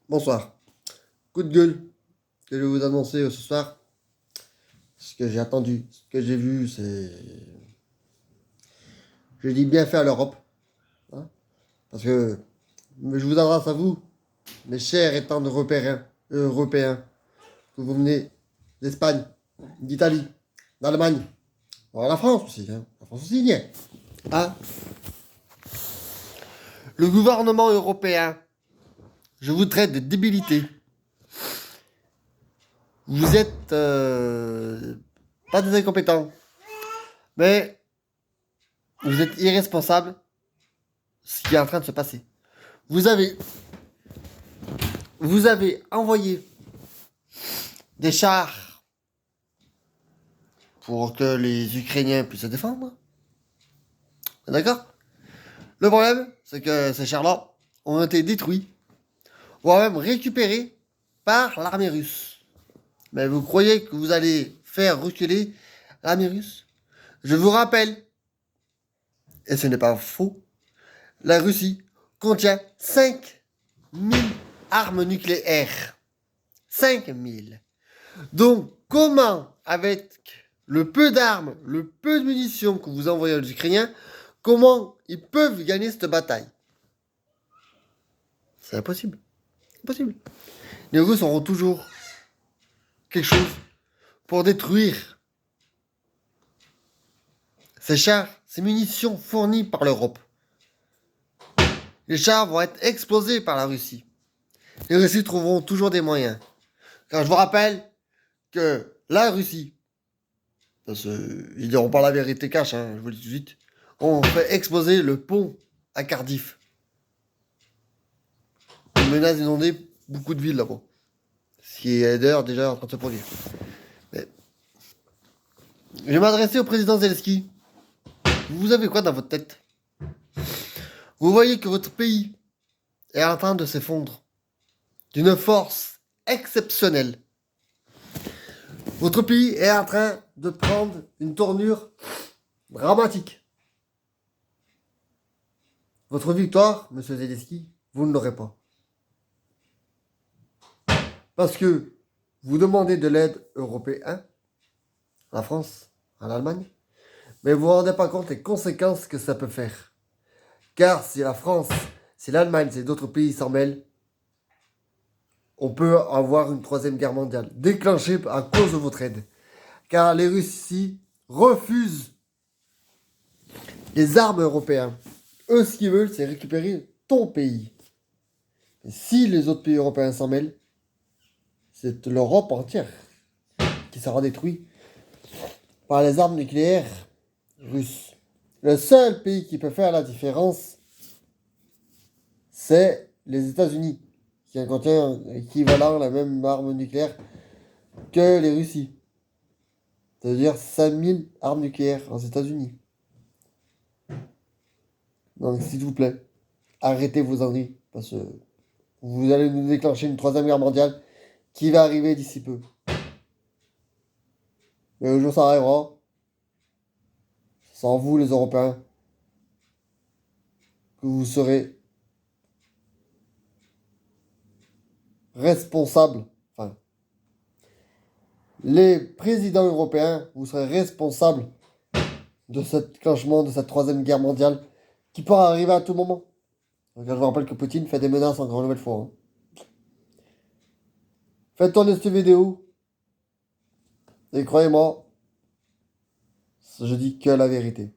Bonsoir. Coup de gueule que je vais vous annoncer ce soir. Ce que j'ai attendu, ce que j'ai vu, c'est. Je dis bien fait à l'Europe. Hein, parce que je vous adresse à vous, mes chers étant européens, que vous venez d'Espagne, d'Italie, d'Allemagne. Bon, la France aussi, hein. La France aussi y est. Hein. Le gouvernement européen, je vous traite de débilité. Vous êtes pas des incompétents, mais vous êtes irresponsables ce qui est en train de se passer. Vous avez, vous avez envoyé des chars pour que les Ukrainiens puissent se défendre. D'accord? Le problème, c'est que ces chars-là ont été détruits, voire même récupérés par l'armée russe. Mais vous croyez que vous allez faire reculer l'armée russe? Je vous rappelle, et ce n'est pas faux, la Russie contient 5000 armes nucléaires. 5000. Donc, comment, avec le peu d'armes, le peu de munitions que vous envoyez aux Ukrainiens, comment ils peuvent gagner cette bataille? C'est impossible. Impossible. Les Russes auront toujours quelque chose pour détruire ces chars, ces munitions fournies par l'Europe. Les chars vont être explosés par la Russie. Les Russes trouveront toujours des moyens. Car je vous rappelle que la Russie, parce qu'ils diront pas la vérité cache, hein, je vous le dis tout de suite, ont fait exploser le pont à Cardiff. Une menace d'inonder beaucoup de villes là-bas. Ce qui est d'ailleurs déjà en train de se produire. Mais je vais m'adresser au président Zelensky. Vous avez quoi dans votre tête? Vous voyez que votre pays est en train de s'effondrer d'une force exceptionnelle. Votre pays est en train de prendre une tournure dramatique. Votre victoire, monsieur Zelensky, vous ne l'aurez pas. Parce que vous demandez de l'aide européenne, à la France, à l'Allemagne, mais vous ne vous rendez pas compte des conséquences que ça peut faire. Car si la France, si l'Allemagne, si d'autres pays s'en mêlent, on peut avoir une troisième guerre mondiale, déclenchée à cause de votre aide. Car les Russes ici refusent les armes européennes. Eux, ce qu'ils veulent, c'est récupérer ton pays. Et si les autres pays européens s'en mêlent, c'est l'Europe entière qui sera détruite par les armes nucléaires russes. Le seul pays qui peut faire la différence, c'est les États-Unis, qui contient équivalent la même arme nucléaire que les Russies. C'est-à-dire 5000 armes nucléaires aux États-Unis. Donc, s'il vous plaît, arrêtez vos ennuis, parce que vous allez nous déclencher une troisième guerre mondiale qui va arriver d'ici peu. Mais le jour ça arrivera, sans vous les Européens, que vous serez responsables, enfin, les présidents européens, vous serez responsables de cet déclenchement de cette troisième guerre mondiale qui pourra arriver à tout moment. Donc, je vous rappelle que Poutine fait des menaces encore une nouvelle fois. Hein. Faites tourner cette vidéo. Et croyez-moi, je dis que la vérité.